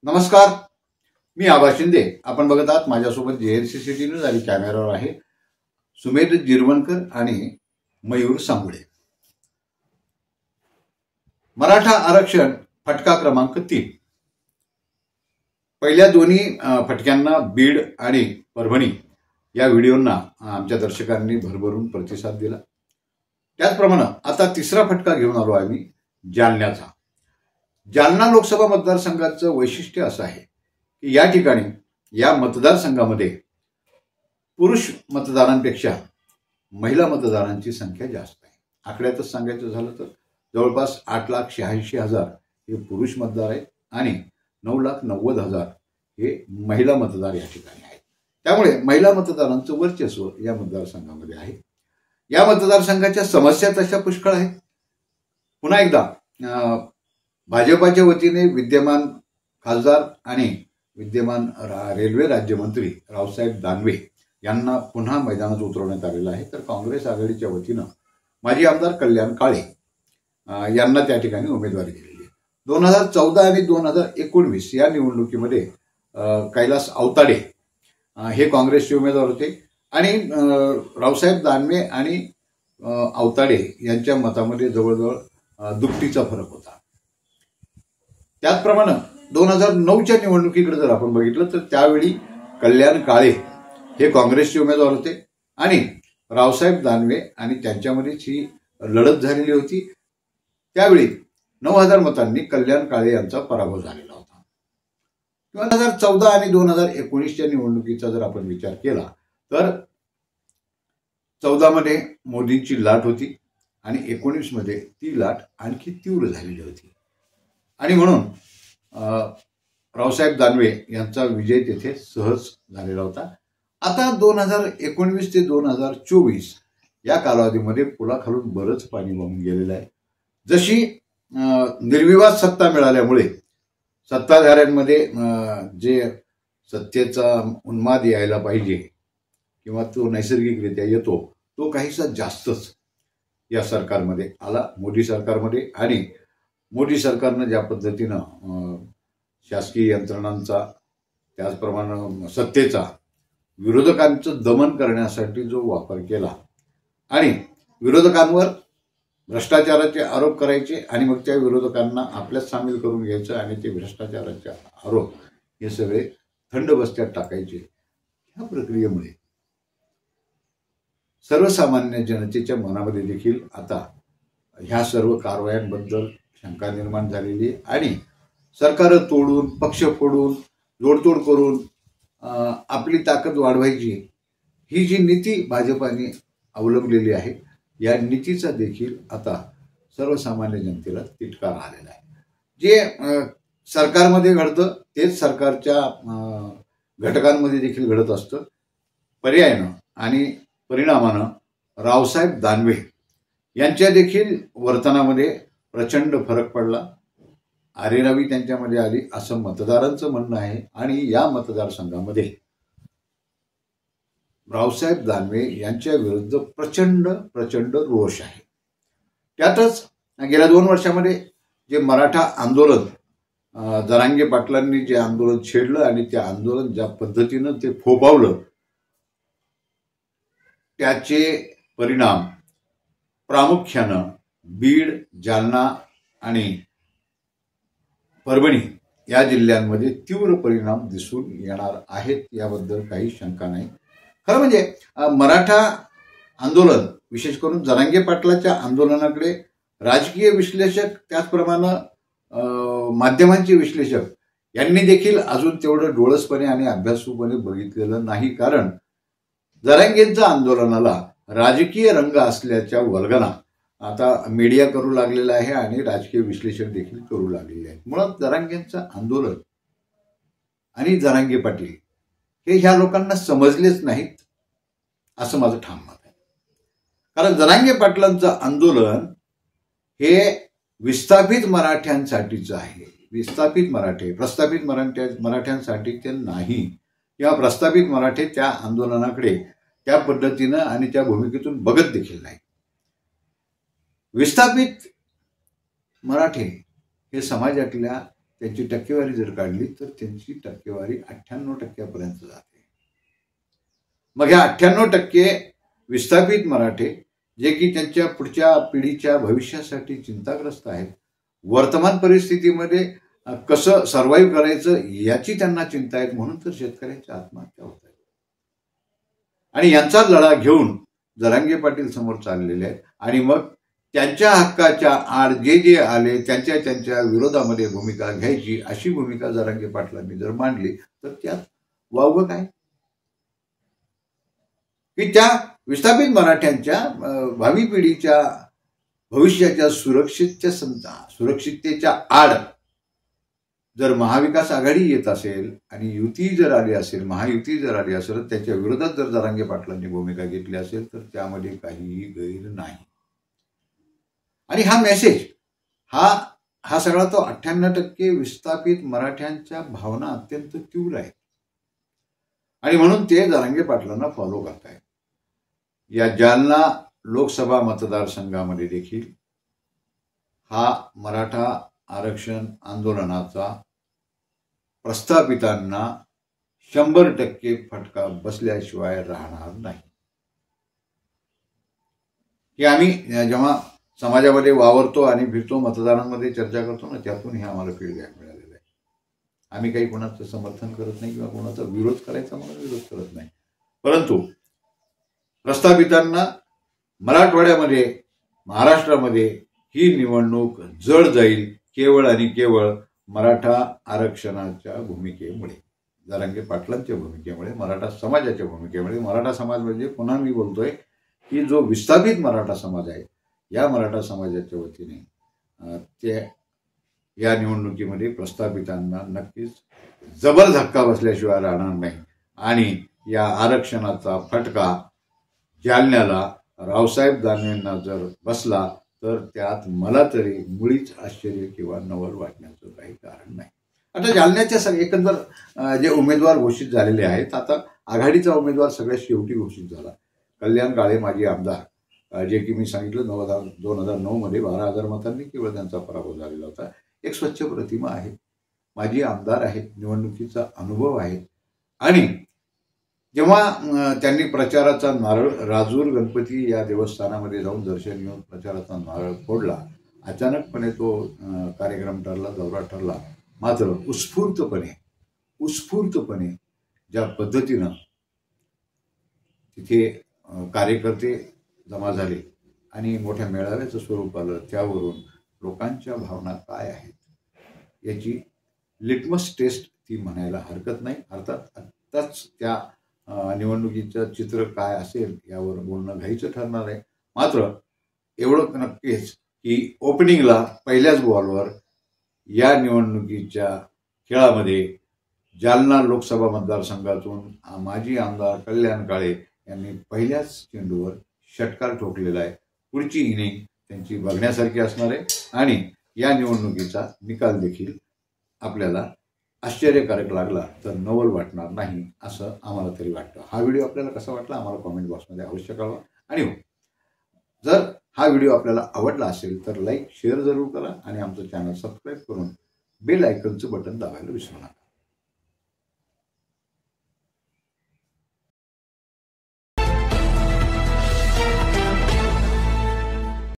नमस्कार, मी आबा शिंदे. आपण बघत आहात माझ्यासोबत JNCCT न्यूज आणि कॅमेरावर आहे सुमेध जिरवणकर आणि मयूर सांगुळे. मराठा आरक्षण फटका क्रमांक 3. पहिल्या दोन्ही फटक्यांना बीड आणि परभणी या व्हिडिओंना आमच्या दर्शकांनी भरभरून प्रतिसाद दिला. त्याचप्रमाणे आता तिसरा फटका घेऊन आलो आहे मी जालन्याचा. जालना लोकसभा मतदारसंघाचं वैशिष्ट्य असं आहे की या ठिकाणी या मतदारसंघामध्ये पुरुष मतदारांपेक्षा महिला मतदारांची संख्या जास्त आहे. आकड्यातच सांगायचं झालं तर जवळपास 8,86,000 हे पुरुष मतदार आहेत आणि 9,90,000 हे महिला मतदार या ठिकाणी आहेत. त्यामुळे महिला मतदारांचं वर्चस्व या मतदारसंघामध्ये आहे. या मतदारसंघाच्या समस्या तशा पुष्कळ आहेत. पुन्हा एकदा भाजपाच्या वतीने विद्यमान खासदार आणि विद्यमान रेल्वे राज्यमंत्री रावसाहेब दानवे यांना पुन्हा मैदानात उतरवण्यात आलेलं आहे. तर काँग्रेस आघाडीच्या वतीनं माजी आमदार कल्याण काळे यांना त्या ठिकाणी उमेदवारी दिलेली आहे. 2014 आणि 2019 या निवडणुकीमध्ये कैलास अवताडे हे काँग्रेसचे उमेदवार होते आणि रावसाहेब दानवे आणि अवताडे यांच्या मतामध्ये जवळजवळ दुपटीचा फरक होता. त्याचप्रमाणे 2009च्या निवडणुकीकडे जर आपण बघितलं तर त्यावेळी कल्याण काळे हे काँग्रेसचे उमेदवार होते आणि रावसाहेब दानवे आणि त्यांच्यामध्येच ही लढत झालेली होती. त्यावेळी 9,000 मतांनी कल्याण काळे यांचा पराभव झालेला होता. 2014 आणि 2019च्या निवडणुकीचा जर आपण विचार केला तर 14 मध्ये मोदींची लाट होती आणि 19 मध्ये ती लाट आणखी तीव्र झालेली होती आणि म्हणून रावसाहेब दानवे यांचा विजय तेथे सहज झालेला होता. आता 2019 ते 2024 या कालावधीमध्ये पुलाखालून बरंच पाणी वाहून गेलेलं आहे. जशी निर्विवाद सत्ता मिळाल्यामुळे सत्ताधाऱ्यांमध्ये जे सत्तेचा उन्माद यायला पाहिजे किंवा तो नैसर्गिकरित्या येतो तो काहीसा जास्तच या सरकारमध्ये आला, मोदी सरकारमध्ये. आणि मोदी सरकारनं ज्या पद्धतीनं शासकीय यंत्रणांचा त्याचप्रमाणे सत्तेचा विरोधकांचं दमन करण्यासाठी जो वापर केला आणि विरोधकांवर भ्रष्टाचाराचे आरोप करायचे आणि मग त्या विरोधकांना आपल्यात सामील करून घ्यायचं आणि ते भ्रष्टाचाराचे आरोप हे सगळे थंड बस्त्यात टाकायचे. ह्या प्रक्रियेमुळे सर्वसामान्य जनतेच्या मनामध्ये देखील आता ह्या सर्व कारवायांबद्दल शंका निर्माण झालेली आहे आणि सरकार तोडून पक्ष फोडून जोडतोड करून आपली ताकद वाढवायची ही जी नीती भाजपाने अवलंबलेली आहे या नीतीचा देखील आता सर्वसामान्य जनतेला तिटकार आलेला आहे. जे सरकारमध्ये घडतं तेच सरकारच्या घटकांमध्ये देखील घडत असतं. पर्यायानं आणि परिणामानं रावसाहेब दानवे यांच्या देखील वर्तनामध्ये प्रचंड फरक पडला. आरेरावी त्यांच्यामध्ये आली असं मतदारांचं म्हणणं आहे आणि या मतदारसंघामध्ये रावसाहेब दानवे यांच्या विरुद्ध प्रचंड रोष आहे. त्यातच गेल्या 2 वर्षामध्ये जे मराठा आंदोलन जरांगे पाटलांनी जे आंदोलन छेडलं आणि ते आंदोलन ज्या पद्धतीनं ते फोफावलं त्याचे परिणाम प्रामुख्यानं बीड, जालना आणि परभणी या जिल्ह्यांमध्ये तीव्र परिणाम दिसून येणार आहेत याबद्दल काही शंका नाही. खरं म्हणजे मराठा आंदोलन विशेष करून जरांगे पाटलाच्या आंदोलनाकडे राजकीय विश्लेषक त्याचप्रमाणे माध्यमांचे विश्लेषक यांनी देखील अजून तेवढं डोळसपणे आणि अभ्यासूपणे बघितलेलं नाही. कारण जरांगेंच्या आंदोलनाला राजकीय रंग असल्याच्या वल्गना आता मीडिया करू लागलेला आहे आणि राजकीय विश्लेषक देखील करू लागलेले आहेत. मुळात जरांगेंचं आंदोलन आणि जरांगे पाटील हे ह्या लोकांना समजलेच नाहीत असं माझं ठाम मत आहे. कारण जरांगे पाटलांचं आंदोलन हे विस्थापित मराठ्यांसाठीचं आहे. विस्थापित मराठे प्रस्थापित मराठ्यांसाठी ते नाही किंवा प्रस्थापित मराठे त्या आंदोलनाकडे त्या पद्धतीनं आणि त्या भूमिकेतून बघत देखील नाही. विस्थापित मराठे हे समाजातल्या त्यांची टक्केवारी जर काढली तर त्यांची टक्केवारी 98% जाते. मग ह्या 98% विस्थापित मराठे जे की त्यांच्या पुढच्या पिढीच्या भविष्यासाठी चिंताग्रस्त आहेत, वर्तमान परिस्थितीमध्ये कसं सर्व्हाइव्ह करायचं याची त्यांना चिंता आहे, म्हणून तर शेतकऱ्यांच्या आत्महत्या होत आहेत. आणि यांचाच लढा घेऊन जरांगे पाटील समोर चाललेले आहेत. आणि मग त्यांच्या हक्काच्या आड जे जे आले त्यांच्या विरोधामध्ये भूमिका घ्यायची, अशी भूमिका जरांगे पाटलांनी जर मांडली तर त्यात वावगं काय, की त्या विस्थापित मराठ्यांच्या भावी पिढीच्या भविष्याच्या सुरक्षिततेच्या आड जर महाविकास आघाडी येत असेल आणि युती जर आली असेल, महायुती जर आली असेल, त्याच्या विरोधात जर जरांगे पाटलांनी भूमिका घेतली असेल तर त्यामध्ये काहीही गैर नाही. आणि हा मेसेज हा सगळा तो 98% विस्थापित मराठ्यांच्या भावना अत्यंत तीव्र आहेत आणि म्हणून ते जरांगे पाटलांना फॉलो करतायत. या जालना लोकसभा मतदारसंघामध्ये देखील हा मराठा आरक्षण आंदोलनाचा प्रस्थापितांना 100% फटका बसल्याशिवाय राहणार नाही. की आम्ही जेव्हा समाजामध्ये वावरतो आणि फिरतो, मतदारांमध्ये चर्चा करतो ना, त्यातून हे आम्हाला फीडबॅक मिळालेला आहे. आम्ही काही कोणाचं समर्थन करत नाही किंवा कोणाचा विरोध करायचा म्हणून विरोध करत नाही, परंतु प्रस्थापितांना मराठवाड्यामध्ये, महाराष्ट्रामध्ये ही निवडणूक जड जाईल केवळ आणि केवळ मराठा आरक्षणाच्या भूमिकेमुळे, जरांगे पाटलांच्या भूमिकेमुळे, मराठा समाजाच्या भूमिकेमुळे. मराठा समाज म्हणजे पुन्हा मी बोलतोय की जो विस्थापित मराठा समाज आहे, या मराठा समाजाच्या वतीने ते या निवडणुकीमध्ये प्रस्थापितांना नक्कीच जबर धक्का बसल्याशिवाय राहणार नाही. आणि या आरक्षणाचा फटका जालन्याला रावसाहेब दानवेंना जर बसला तर त्यात मला तरी मुळीच आश्चर्य किंवा नवल वाटण्याचं काही कारण नाही. आता जालन्याच्या एकंदर जे उमेदवार घोषित झालेले आहेत, आता आघाडीचा उमेदवार सगळ्यात शेवटी घोषित झाला, कल्याण काळे माजी आमदार, जे की मी सांगितलं 2009 मध्ये 12,000 मतांनी केवळ त्यांचा पराभव झालेला होता. एक स्वच्छ प्रतिमा आहे, माजी आमदार आहेत, निवडणुकीचा अनुभव आहे. आणि जेव्हा त्यांनी प्रचाराचा नारळ राजूर गणपती या देवस्थानामध्ये जाऊन दर्शन घेऊन प्रचाराचा नारळ फोडला, अचानकपणे तो कार्यक्रम ठरला, दौरा ठरला. मात्र उत्स्फूर्तपणे ज्या पद्धतीनं तिथे कार्यकर्ते जमा झाले आणि मोठ्या मेळाव्याचं स्वरूप आलं, त्यावरून लोकांच्या भावना काय आहेत याची लिटमस टेस्ट ती म्हणायला हरकत नाही. अर्थात आत्ताच त्या निवडणुकीचं चित्र काय असेल यावर बोलणं घ्यायचं ठरणार आहे. मात्र एवढं नक्कीच की ओपनिंगला पहिल्याच बॉलवर या निवडणुकीच्या खेळामध्ये जालना लोकसभा मतदारसंघातून माजी आमदार कल्याण काळे यांनी पहिल्याच चेंडूवर षटकार ठोकलेला आहे. पुढची इनिंग त्यांची बघण्यासारखी असणार आहे आणि या निवडणुकीचा निकाल देखील आपल्याला आश्चर्यकारक लागला तर नवल वाटणार नाही असं आम्हाला तरी वाटतं. हा व्हिडिओ आपल्याला कसा वाटला आम्हाला कॉमेंट बॉक्समध्ये अवश्य कळवा. आणि जर हा व्हिडिओ आपल्याला आवडला असेल तर लाईक शेअर जरूर करा आणि आमचं चॅनल सबस्क्राईब करून बेल आयकॉनचं बटन दाबायला विसरू नका.